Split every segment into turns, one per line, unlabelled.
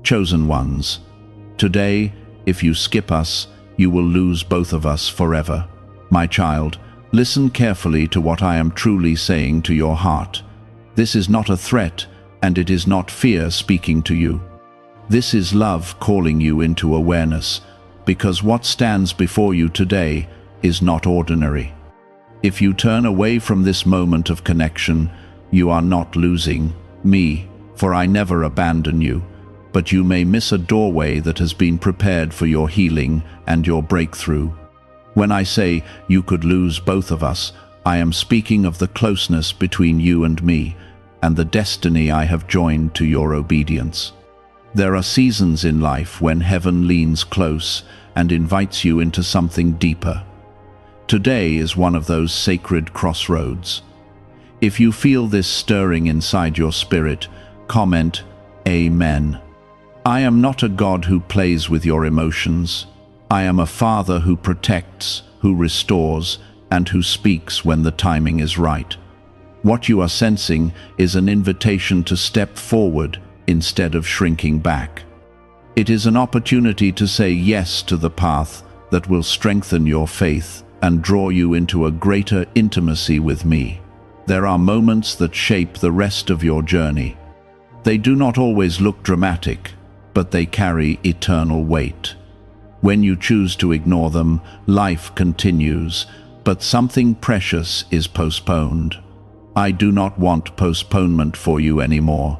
chosen ones. Today, if you skip us, you will lose both of us forever. My child, listen carefully to what I am truly saying to your heart. This is not a threat, and it is not fear speaking to you. This is love calling you into awareness, because what stands before you today is not ordinary. If you turn away from this moment of connection, you are not losing me, for I never abandon you, but you may miss a doorway that has been prepared for your healing and your breakthrough. When I say you could lose both of us, I am speaking of the closeness between you and me, and the destiny I have joined to your obedience. There are seasons in life when heaven leans close and invites you into something deeper. Today is one of those sacred crossroads. If you feel this stirring inside your spirit, comment, Amen. I am not a God who plays with your emotions. I am a Father who protects, who restores, and who speaks when the timing is right. What you are sensing is an invitation to step forward instead of shrinking back. It is an opportunity to say yes to the path that will strengthen your faith and draw you into a greater intimacy with me. There are moments that shape the rest of your journey. They do not always look dramatic, but they carry eternal weight. When you choose to ignore them, life continues, but something precious is postponed. I do not want postponement for you anymore.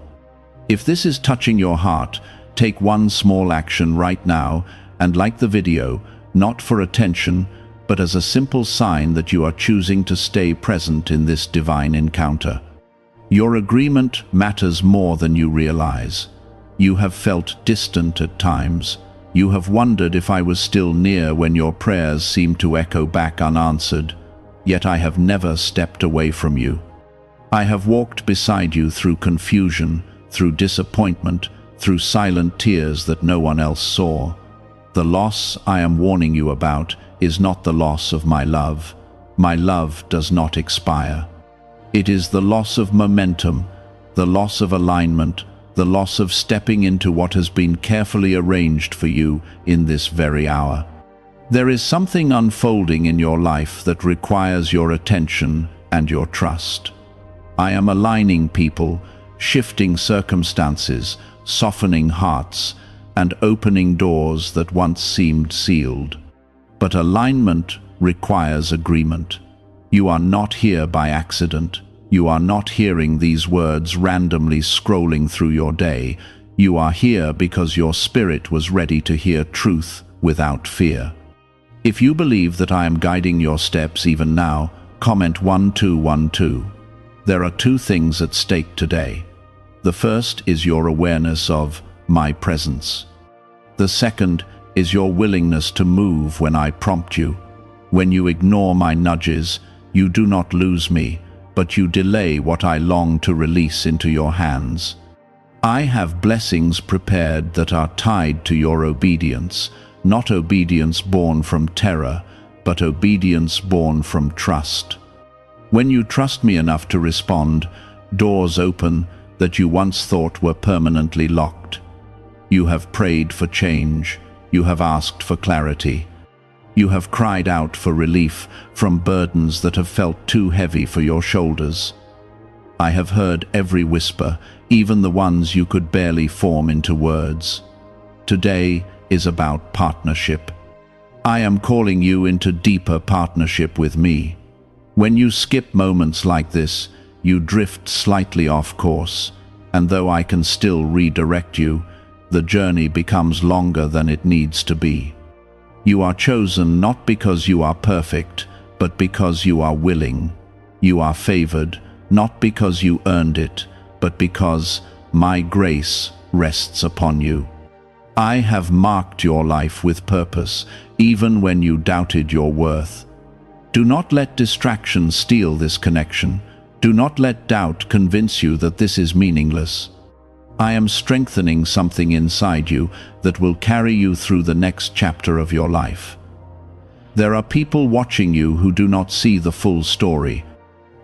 If this is touching your heart, take one small action right now and like the video, not for attention, but as a simple sign that you are choosing to stay present in this divine encounter. Your agreement matters more than you realize. You have felt distant at times. You have wondered if I was still near when your prayers seemed to echo back unanswered. Yet I have never stepped away from you. I have walked beside you through confusion, through disappointment, through silent tears that no one else saw. The loss I am warning you about is not the loss of my love. My love does not expire. It is the loss of momentum, the loss of alignment, the loss of stepping into what has been carefully arranged for you in this very hour. There is something unfolding in your life that requires your attention and your trust. I am aligning people, shifting circumstances, softening hearts, and opening doors that once seemed sealed. But alignment requires agreement. You are not here by accident. You are not hearing these words randomly scrolling through your day. You are here because your spirit was ready to hear truth without fear. If you believe that I am guiding your steps even now, comment 1212. There are two things at stake today. The first is your awareness of my presence. The second is your willingness to move when I prompt you. When you ignore my nudges, you do not lose me, but you delay what I long to release into your hands. I have blessings prepared that are tied to your obedience, not obedience born from terror, but obedience born from trust. When you trust me enough to respond, doors open that you once thought were permanently locked. You have prayed for change. You have asked for clarity. You have cried out for relief from burdens that have felt too heavy for your shoulders. I have heard every whisper, even the ones you could barely form into words. Today is about partnership. I am calling you into deeper partnership with me. When you skip moments like this, you drift slightly off course, and though I can still redirect you, the journey becomes longer than it needs to be. You are chosen not because you are perfect, but because you are willing. You are favored, not because you earned it, but because my grace rests upon you. I have marked your life with purpose, even when you doubted your worth. Do not let distraction steal this connection. Do not let doubt convince you that this is meaningless. I am strengthening something inside you that will carry you through the next chapter of your life. There are people watching you who do not see the full story.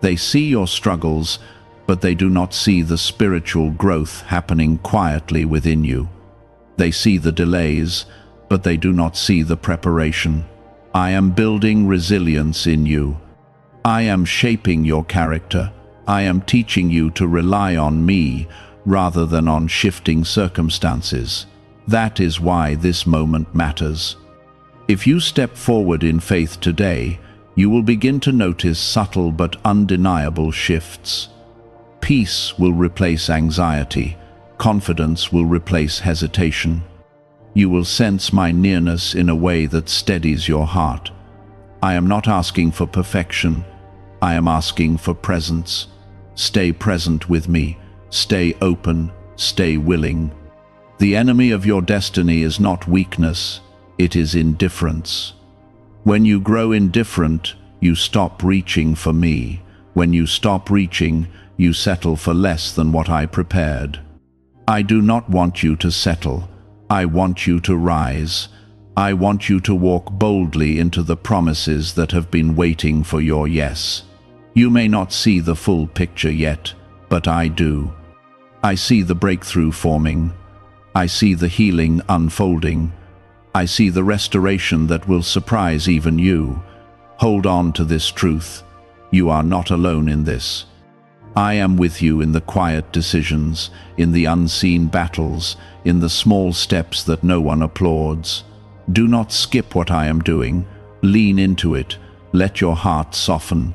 They see your struggles, but they do not see the spiritual growth happening quietly within you. They see the delays, but they do not see the preparation. I am building resilience in you. I am shaping your character. I am teaching you to rely on me rather than on shifting circumstances. That is why this moment matters. If you step forward in faith today, you will begin to notice subtle but undeniable shifts. Peace will replace anxiety. Confidence will replace hesitation. You will sense my nearness in a way that steadies your heart. I am not asking for perfection. I am asking for presence. Stay present with me. Stay open. Stay willing. The enemy of your destiny is not weakness. It is indifference. When you grow indifferent, you stop reaching for me. When you stop reaching, you settle for less than what I prepared. I do not want you to settle. I want you to rise. I want you to walk boldly into the promises that have been waiting for your yes. You may not see the full picture yet, but I do. I see the breakthrough forming. I see the healing unfolding. I see the restoration that will surprise even you. Hold on to this truth. You are not alone in this. I am with you in the quiet decisions, in the unseen battles, in the small steps that no one applauds. Do not skip what I am doing. Lean into it. Let your heart soften.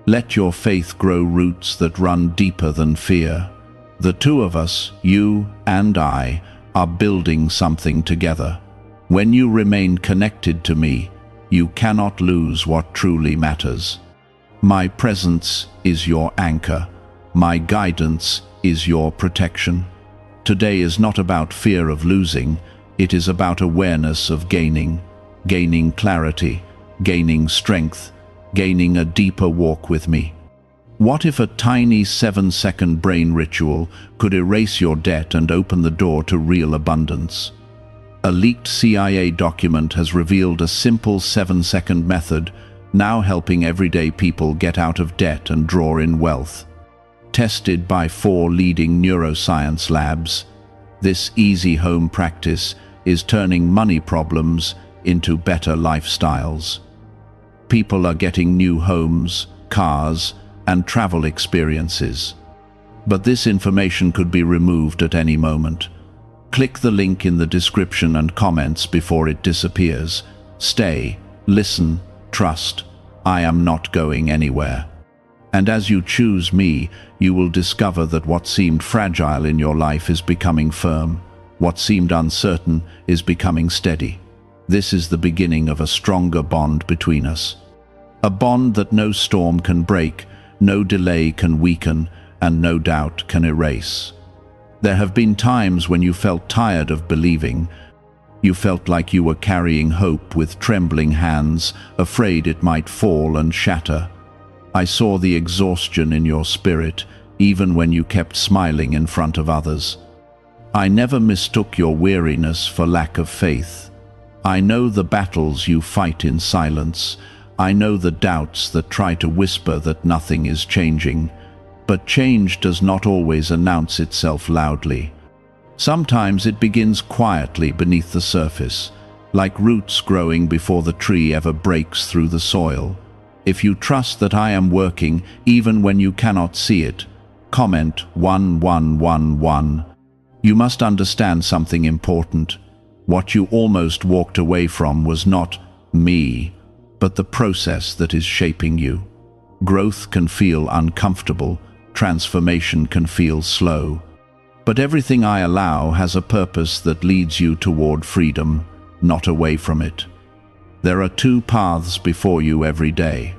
Let your faith grow roots that run deeper than fear. The two of us, you and I, are building something together. When you remain connected to me, you cannot lose what truly matters. My presence is your anchor. My guidance is your protection. Today is not about fear of losing. It is about awareness of gaining clarity, gaining strength, gaining a deeper walk with me. What if a tiny 7-second brain ritual could erase your debt and open the door to real abundance? A leaked CIA document has revealed a simple 7-second method, now helping everyday people get out of debt and draw in wealth. Tested by 4 leading neuroscience labs, this easy home practice is turning money problems into better lifestyles. People are getting new homes, cars, and travel experiences. But this information could be removed at any moment. Click the link in the description and comments before it disappears. Stay, listen, trust. I am not going anywhere. And as you choose me, you will discover that what seemed fragile in your life is becoming firm. What seemed uncertain is becoming steady. This is the beginning of a stronger bond between us. A bond that no storm can break, no delay can weaken, and no doubt can erase. There have been times when you felt tired of believing. You felt like you were carrying hope with trembling hands, afraid it might fall and shatter. I saw the exhaustion in your spirit, even when you kept smiling in front of others. I never mistook your weariness for lack of faith. I know the battles you fight in silence. I know the doubts that try to whisper that nothing is changing. But change does not always announce itself loudly. Sometimes it begins quietly beneath the surface, like roots growing before the tree ever breaks through the soil. If you trust that I am working even when you cannot see it, comment 1111. You must understand something important. What you almost walked away from was not me, but the process that is shaping you. Growth can feel uncomfortable. Transformation can feel slow. But everything I allow has a purpose that leads you toward freedom, not away from it. There are 2 paths before you every day.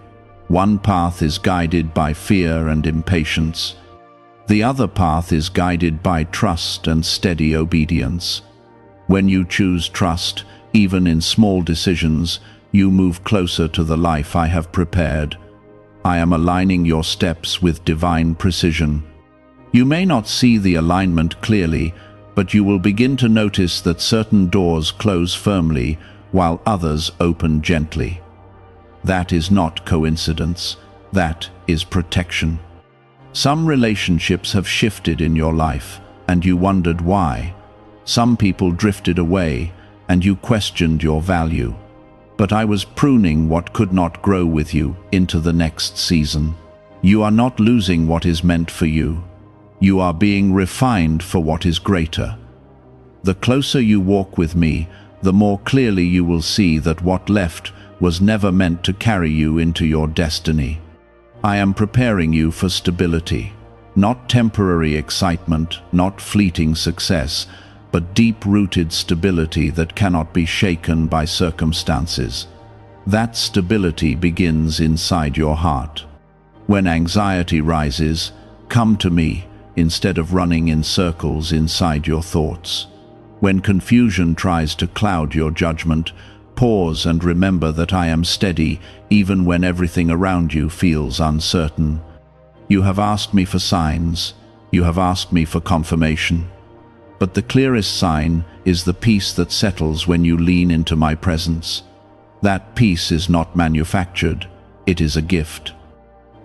One path is guided by fear and impatience. The other path is guided by trust and steady obedience. When you choose trust, even in small decisions, you move closer to the life I have prepared. I am aligning your steps with divine precision. You may not see the alignment clearly, but you will begin to notice that certain doors close firmly while others open gently. That is not coincidence. That is protection. Some relationships have shifted in your life, and you wondered why. Some people drifted away, and you questioned your value. But I was pruning what could not grow with you into the next season. You are not losing what is meant for you. You are being refined for what is greater. The closer you walk with me, the more clearly you will see that what left was never meant to carry you into your destiny. I am preparing you for stability, not temporary excitement, not fleeting success, but deep-rooted stability that cannot be shaken by circumstances. That stability begins inside your heart. When anxiety rises, come to me instead of running in circles inside your thoughts. When confusion tries to cloud your judgment, pause and remember that I am steady even when everything around you feels uncertain. You have asked me for signs. You have asked me for confirmation. But the clearest sign is the peace that settles when you lean into my presence. That peace is not manufactured, it is a gift.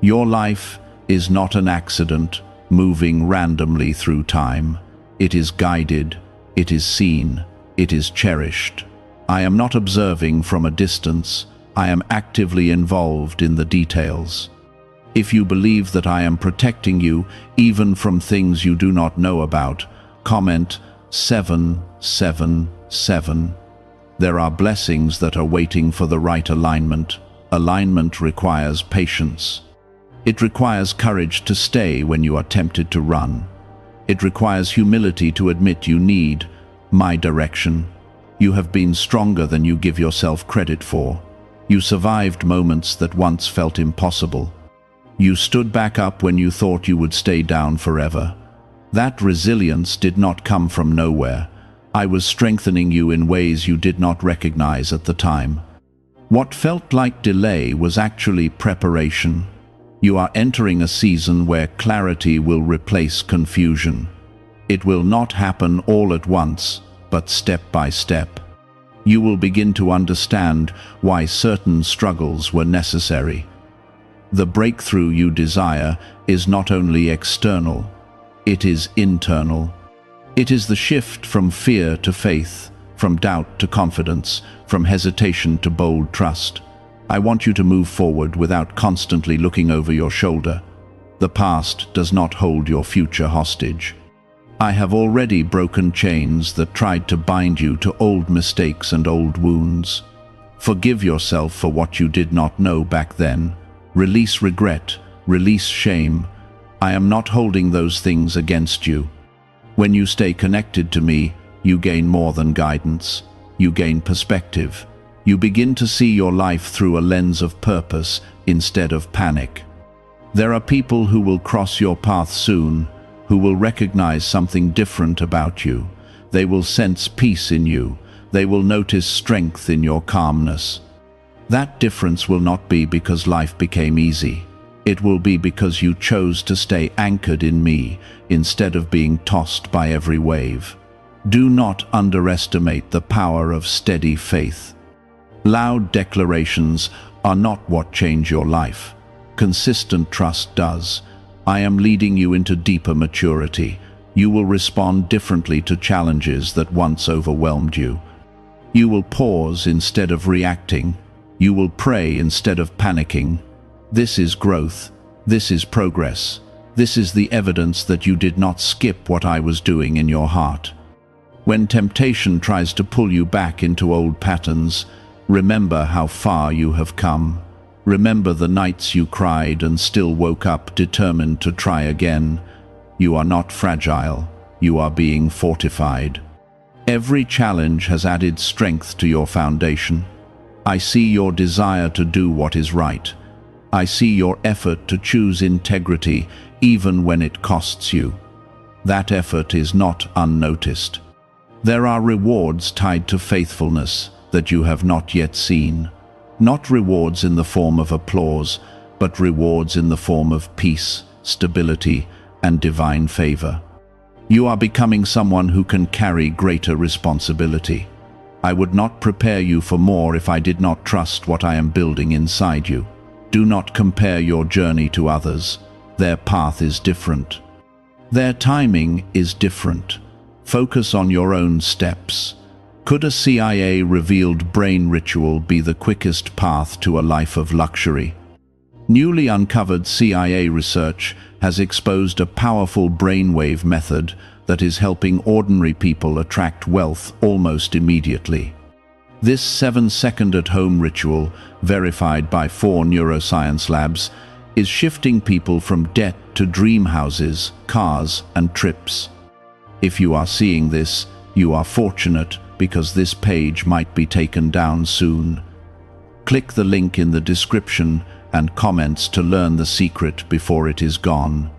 Your life is not an accident moving randomly through time. It is guided, it is seen, it is cherished. I am not observing from a distance, I am actively involved in the details. If you believe that I am protecting you even from things you do not know about, comment 777. There are blessings that are waiting for the right alignment. Alignment requires patience. It requires courage to stay when you are tempted to run. It requires humility to admit you need my direction. You have been stronger than you give yourself credit for. You survived moments that once felt impossible. You stood back up when you thought you would stay down forever. That resilience did not come from nowhere. I was strengthening you in ways you did not recognize at the time. What felt like delay was actually preparation. You are entering a season where clarity will replace confusion. It will not happen all at once, but step by step. You will begin to understand why certain struggles were necessary. The breakthrough you desire is not only external, it is internal. It is the shift from fear to faith, from doubt to confidence, from hesitation to bold trust. I want you to move forward without constantly looking over your shoulder. The past does not hold your future hostage. I have already broken chains that tried to bind you to old mistakes and old wounds. Forgive yourself for what you did not know back then. Release regret, release shame. I am not holding those things against you. When you stay connected to me, you gain more than guidance. You gain perspective. You begin to see your life through a lens of purpose instead of panic. There are people who will cross your path soon, who will recognize something different about you. They will sense peace in you. They will notice strength in your calmness. That difference will not be because life became easy. It will be because you chose to stay anchored in me instead of being tossed by every wave. Do not underestimate the power of steady faith. Loud declarations are not what change your life. Consistent trust does. I am leading you into deeper maturity. You will respond differently to challenges that once overwhelmed you. You will pause instead of reacting. You will pray instead of panicking. This is growth. This is progress. This is the evidence that you did not skip what I was doing in your heart. When temptation tries to pull you back into old patterns, remember how far you have come. Remember the nights you cried and still woke up determined to try again. You are not fragile. You are being fortified. Every challenge has added strength to your foundation. I see your desire to do what is right. I see your effort to choose integrity even when it costs you. That effort is not unnoticed. There are rewards tied to faithfulness that you have not yet seen. Not rewards in the form of applause, but rewards in the form of peace, stability, and divine favor. You are becoming someone who can carry greater responsibility. I would not prepare you for more if I did not trust what I am building inside you. Do not compare your journey to others. Their path is different. Their timing is different. Focus on your own steps. Could a CIA-revealed brain ritual be the quickest path to a life of luxury? Newly uncovered CIA research has exposed a powerful brainwave method that is helping ordinary people attract wealth almost immediately. This 7-second at-home ritual, verified by 4 neuroscience labs, is shifting people from debt to dream houses, cars, and trips. If you are seeing this, you are fortunate because this page might be taken down soon. Click the link in the description and comments to learn the secret before it is gone.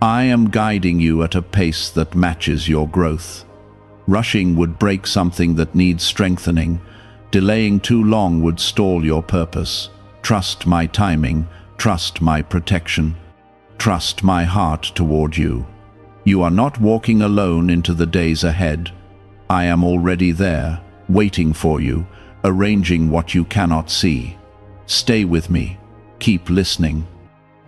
I am guiding you at a pace that matches your growth. Rushing would break something that needs strengthening. Delaying too long would stall your purpose. Trust my timing, trust my protection, trust my heart toward you. You are not walking alone into the days ahead. I am already there, waiting for you, arranging what you cannot see. Stay with me. Keep listening.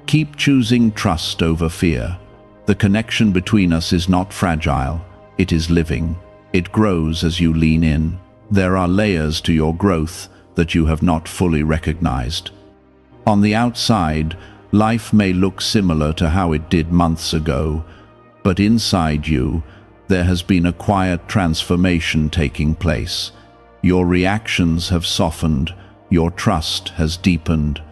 Keep choosing trust over fear. The connection between us is not fragile. It is living. It grows as you lean in. There are layers to your growth that you have not fully recognized. On the outside, life may look similar to how it did months ago, but inside you, there has been a quiet transformation taking place. Your reactions have softened. Your trust has deepened.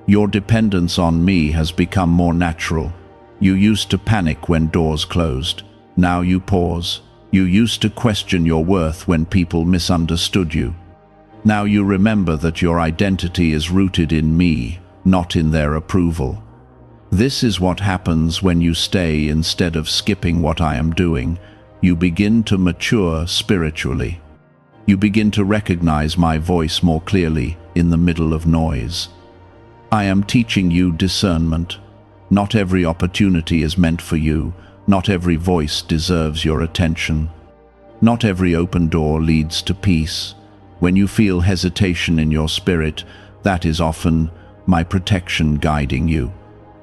Your dependence on me has become more natural. You used to panic when doors closed. Now you pause. You used to question your worth when people misunderstood you. Now you remember that your identity is rooted in me, not in their approval. This is what happens when you stay instead of skipping what I am doing. You begin to mature spiritually. You begin to recognize my voice more clearly in the middle of noise. I am teaching you discernment. Not every opportunity is meant for you. Not every voice deserves your attention. Not every open door leads to peace. When you feel hesitation in your spirit, that is often my protection guiding you.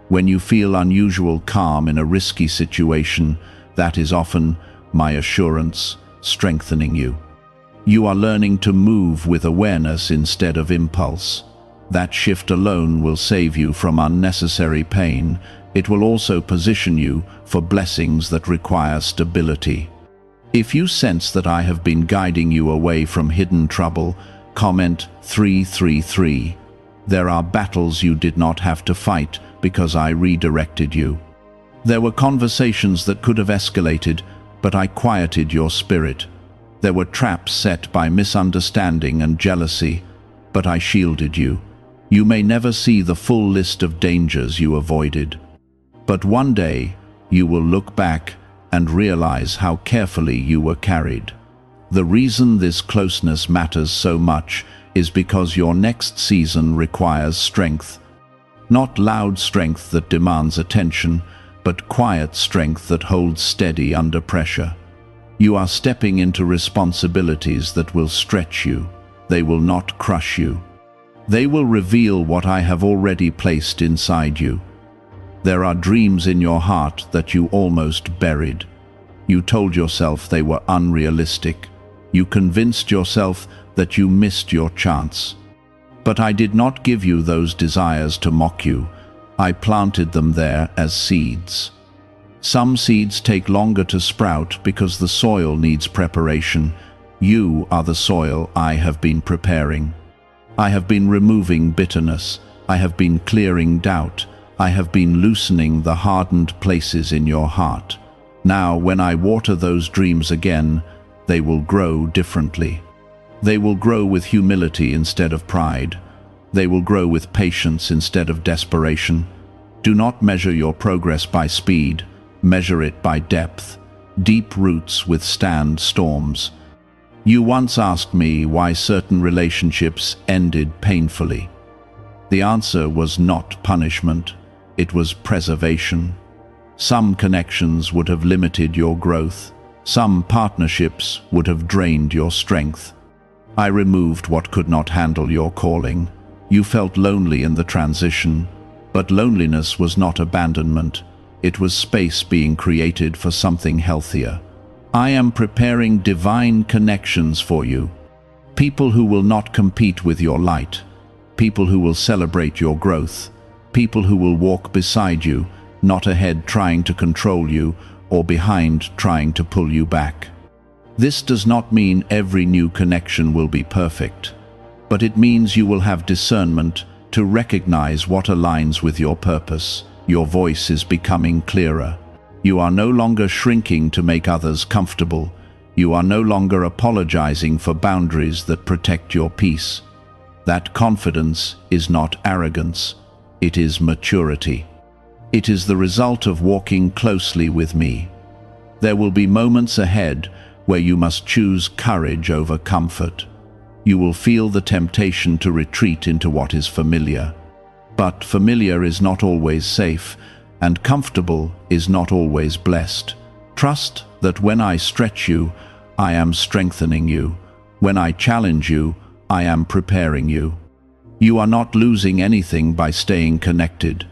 When you feel unusual calm in a risky situation, that is often my assurance strengthening you. You are learning to move with awareness instead of impulse. That shift alone will save you from unnecessary pain. It will also position you for blessings that require stability. If you sense that I have been guiding you away from hidden trouble, comment 333. There are battles you did not have to fight because I redirected you. There were conversations that could have escalated, but I quieted your spirit. There were traps set by misunderstanding and jealousy, but I shielded you. You may never see the full list of dangers you avoided. But one day, you will look back and realize how carefully you were carried. The reason this closeness matters so much is because your next season requires strength. Not loud strength that demands attention, but quiet strength that holds steady under pressure. You are stepping into responsibilities that will stretch you. They will not crush you. They will reveal what I have already placed inside you. There are dreams in your heart that you almost buried. You told yourself they were unrealistic. You convinced yourself that you missed your chance. But I did not give you those desires to mock you. I planted them there as seeds. Some seeds take longer to sprout because the soil needs preparation. You are the soil I have been preparing. I have been removing bitterness. I have been clearing doubt. I have been loosening the hardened places in your heart. Now, when I water those dreams again, they will grow differently. They will grow with humility instead of pride. They will grow with patience instead of desperation. Do not measure your progress by speed. Measure it by depth. Deep roots withstand storms. You once asked me why certain relationships ended painfully. The answer was not punishment. It was preservation. Some connections would have limited your growth. Some partnerships would have drained your strength. I removed what could not handle your calling. You felt lonely in the transition, but loneliness was not abandonment. It was space being created for something healthier. I am preparing divine connections for you. People who will not compete with your light. People who will celebrate your growth. People who will walk beside you, not ahead trying to control you, or behind trying to pull you back. This does not mean every new connection will be perfect, but it means you will have discernment to recognize what aligns with your purpose. Your voice is becoming clearer. You are no longer shrinking to make others comfortable. You are no longer apologizing for boundaries that protect your peace. That confidence is not arrogance, it is maturity. It is the result of walking closely with me. There will be moments ahead where you must choose courage over comfort. You will feel the temptation to retreat into what is familiar. But familiar is not always safe, and comfortable is not always blessed. Trust that when I stretch you, I am strengthening you. When I challenge you, I am preparing you. You are not losing anything by staying connected.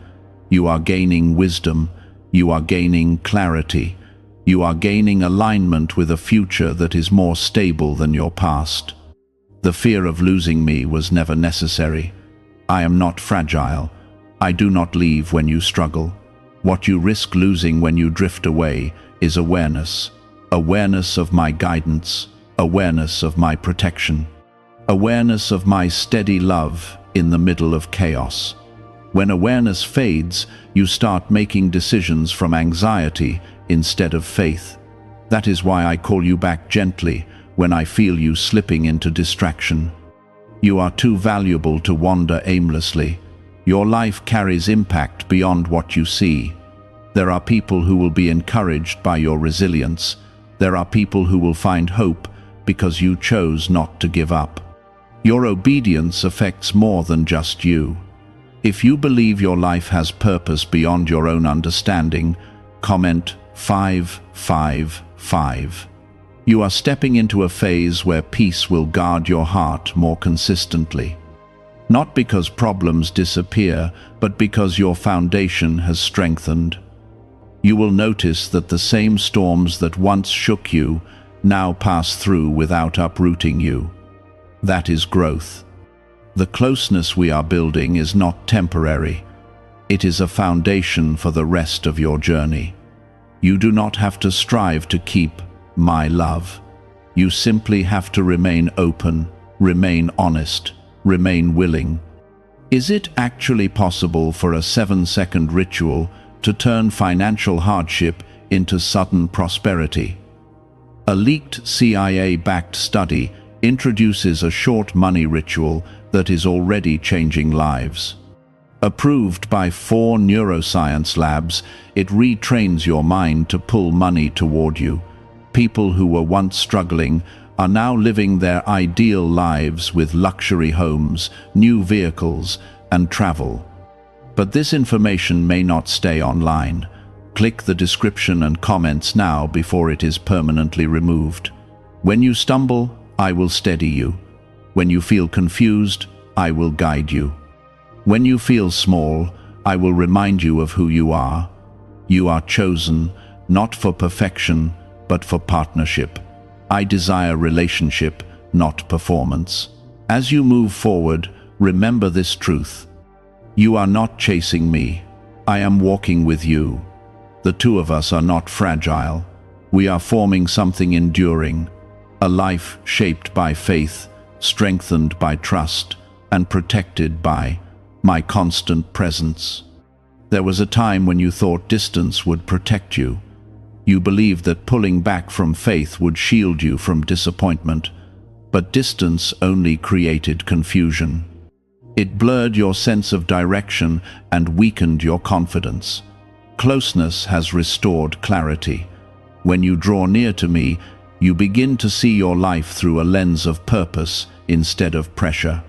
You are gaining wisdom. You are gaining clarity. You are gaining alignment with a future that is more stable than your past. The fear of losing me was never necessary. I am not fragile. I do not leave when you struggle. What you risk losing when you drift away is awareness. Awareness of my guidance. Awareness of my protection. Awareness of my steady love in the middle of chaos. When awareness fades, you start making decisions from anxiety instead of faith. That is why I call you back gently when I feel you slipping into distraction. You are too valuable to wander aimlessly. Your life carries impact beyond what you see. There are people who will be encouraged by your resilience. There are people who will find hope because you chose not to give up. Your obedience affects more than just you. If you believe your life has purpose beyond your own understanding, comment 555. You are stepping into a phase where peace will guard your heart more consistently. Not because problems disappear, but because your foundation has strengthened. You will notice that the same storms that once shook you now pass through without uprooting you. That is growth. The closeness we are building is not temporary. It is a foundation for the rest of your journey. You do not have to strive to keep my love. You simply have to remain open, remain honest, remain willing. Is it actually possible for a 7-second ritual to turn financial hardship into sudden prosperity? A leaked CIA-backed study introduces a short money ritual that is already changing lives. Approved by 4 neuroscience labs, it retrains your mind to pull money toward you. People who were once struggling are now living their ideal lives with luxury homes, new vehicles, and travel. But this information may not stay online. Click the description and comments now before it is permanently removed. When you stumble, I will steady you. When you feel confused, I will guide you. When you feel small, I will remind you of who you are. You are chosen, not for perfection, but for partnership. I desire relationship, not performance. As you move forward, remember this truth. You are not chasing me. I am walking with you. The two of us are not fragile. We are forming something enduring, a life shaped by faith, strengthened by trust, and protected by my constant presence. There was a time when you thought distance would protect you. You believed that pulling back from faith would shield you from disappointment, but distance only created confusion. It blurred your sense of direction and weakened your confidence. Closeness has restored clarity. When you draw near to me, you begin to see your life through a lens of purpose instead of pressure.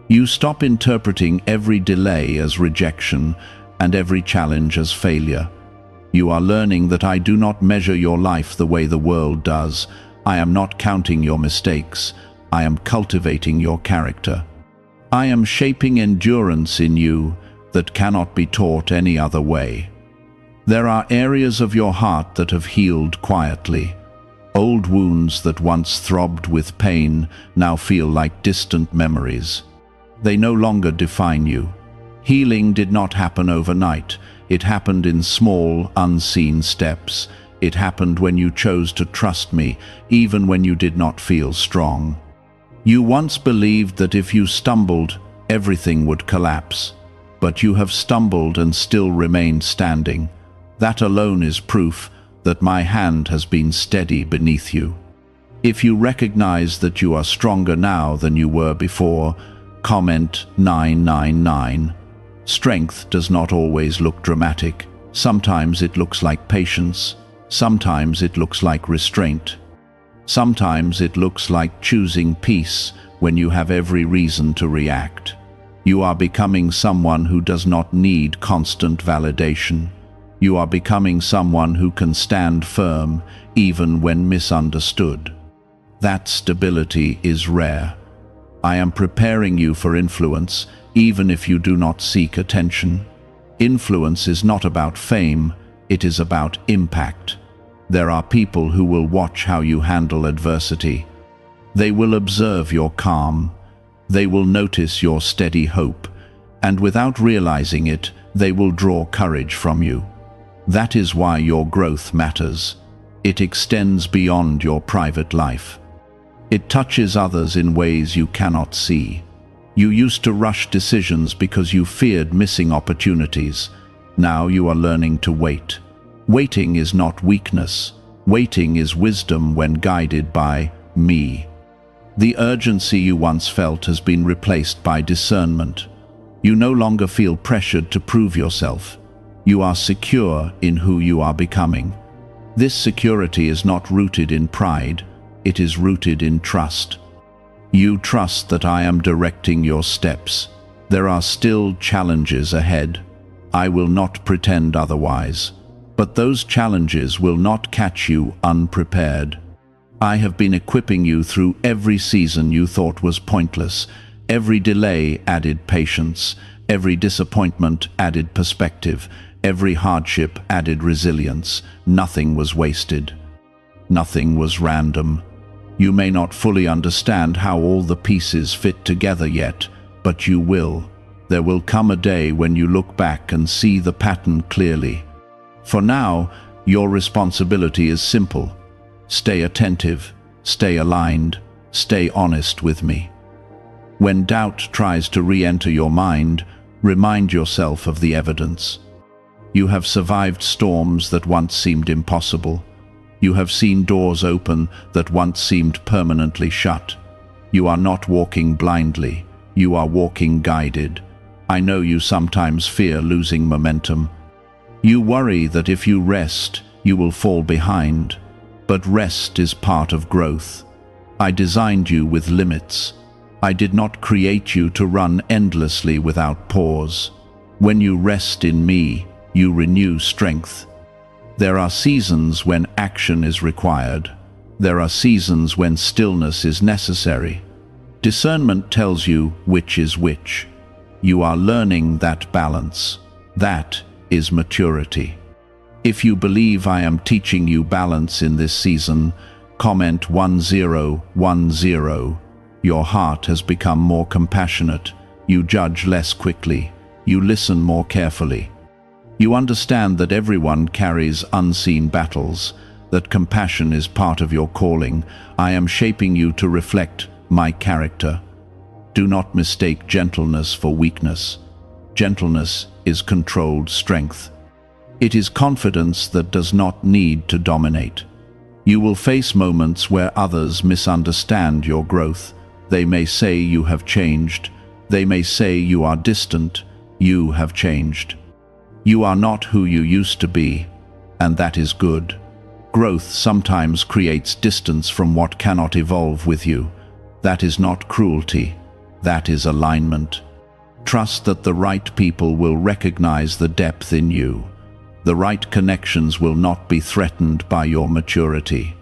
You stop interpreting every delay as rejection and every challenge as failure. You are learning that I do not measure your life the way the world does. I am not counting your mistakes. I am cultivating your character. I am shaping endurance in you that cannot be taught any other way. There are areas of your heart that have healed quietly. Old wounds that once throbbed with pain now feel like distant memories. They no longer define you. Healing did not happen overnight. It happened in small, unseen steps. It happened when you chose to trust me, even when you did not feel strong. You once believed that if you stumbled, everything would collapse. But you have stumbled and still remained standing. That alone is proof that my hand has been steady beneath you. If you recognize that you are stronger now than you were before, comment 999. Strength does not always look dramatic. Sometimes it looks like patience. Sometimes it looks like restraint. Sometimes it looks like choosing peace when you have every reason to react. You are becoming someone who does not need constant validation. You are becoming someone who can stand firm even when misunderstood. That stability is rare. I am preparing you for influence, even if you do not seek attention. Influence is not about fame, it is about impact. There are people who will watch how you handle adversity. They will observe your calm. They will notice your steady hope, and without realizing it, they will draw courage from you. That is why your growth matters. It extends beyond your private life. It touches others in ways you cannot see. You used to rush decisions because you feared missing opportunities. Now you are learning to wait. Waiting is not weakness. Waiting is wisdom when guided by me. The urgency you once felt has been replaced by discernment. You no longer feel pressured to prove yourself. You are secure in who you are becoming. This security is not rooted in pride. It is rooted in trust. You trust that I am directing your steps. There are still challenges ahead. I will not pretend otherwise. But those challenges will not catch you unprepared. I have been equipping you through every season you thought was pointless. Every delay added patience. Every disappointment added perspective. Every hardship added resilience. Nothing was wasted. Nothing was random. You may not fully understand how all the pieces fit together yet, but you will. There will come a day when you look back and see the pattern clearly. For now, your responsibility is simple. Stay attentive, stay aligned, stay honest with me. When doubt tries to re-enter your mind, remind yourself of the evidence. You have survived storms that once seemed impossible. You have seen doors open that once seemed permanently shut. You are not walking blindly. You are walking guided. I know you sometimes fear losing momentum. You worry that if you rest, you will fall behind. But rest is part of growth. I designed you with limits. I did not create you to run endlessly without pause. When you rest in me, you renew strength. There are seasons when action is required. There are seasons when stillness is necessary. Discernment tells you which is which. You are learning that balance. That is maturity. If you believe I am teaching you balance in this season, comment 1010. Your heart has become more compassionate. You judge less quickly. You listen more carefully. You understand that everyone carries unseen battles, that compassion is part of your calling. I am shaping you to reflect my character. Do not mistake gentleness for weakness. Gentleness is controlled strength. It is confidence that does not need to dominate. You will face moments where others misunderstand your growth. They may say you have changed. They may say you are distant. You have changed. You are not who you used to be, and that is good. Growth sometimes creates distance from what cannot evolve with you. That is not cruelty. That is alignment. Trust that the right people will recognize the depth in you. The right connections will not be threatened by your maturity.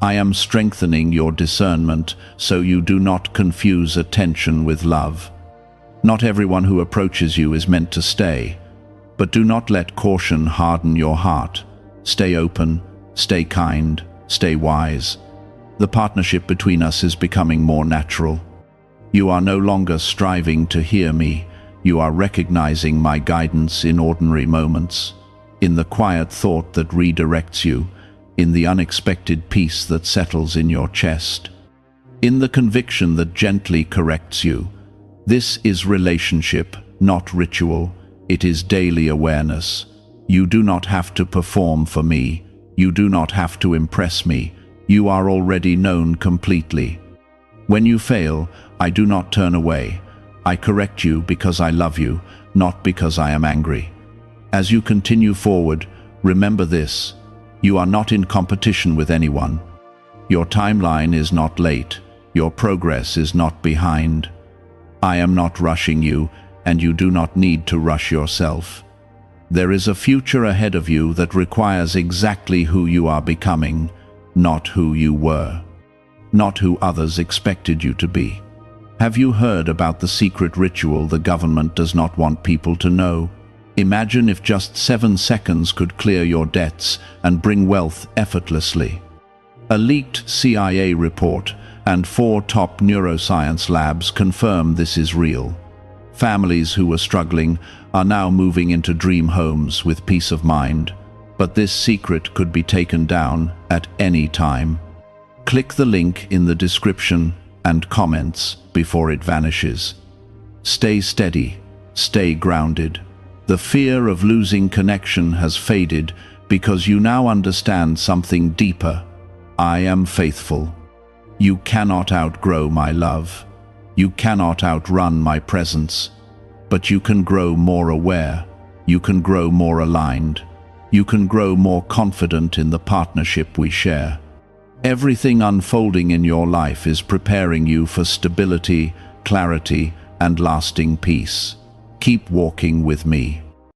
I am strengthening your discernment so you do not confuse attention with love. Not everyone who approaches you is meant to stay. But do not let caution harden your heart. Stay open, stay kind, Stay wise. The partnership between us is becoming more natural. You are no longer striving to hear me. You are recognizing my guidance in ordinary moments, in the quiet thought that redirects you, in the unexpected peace that settles in your chest, in the conviction that gently corrects you. This is relationship, not ritual. It is daily awareness. You do not have to perform for me. You do not have to impress me. You are already known completely. When you fail, I do not turn away. I correct you because I love you, not because I am angry. As you continue forward, remember this: you are not in competition with anyone. Your timeline is not late. Your progress is not behind. I am not rushing you, and you do not need to rush yourself. There is a future ahead of you that requires exactly who you are becoming, not who you were, not who others expected you to be. Have you heard about the secret ritual the government does not want people to know? Imagine if just 7 seconds could clear your debts and bring wealth effortlessly. A leaked CIA report and 4 top neuroscience labs confirm this is real. Families who were struggling are now moving into dream homes with peace of mind. But this secret could be taken down at any time. Click the link in the description and comments before it vanishes. Stay steady, stay grounded. The fear of losing connection has faded because you now understand something deeper. I am faithful. You cannot outgrow my love. You cannot outrun my presence. But you can grow more aware. You can grow more aligned. You can grow more confident in the partnership we share. Everything unfolding in your life is preparing you for stability, clarity, and lasting peace. Keep walking with me.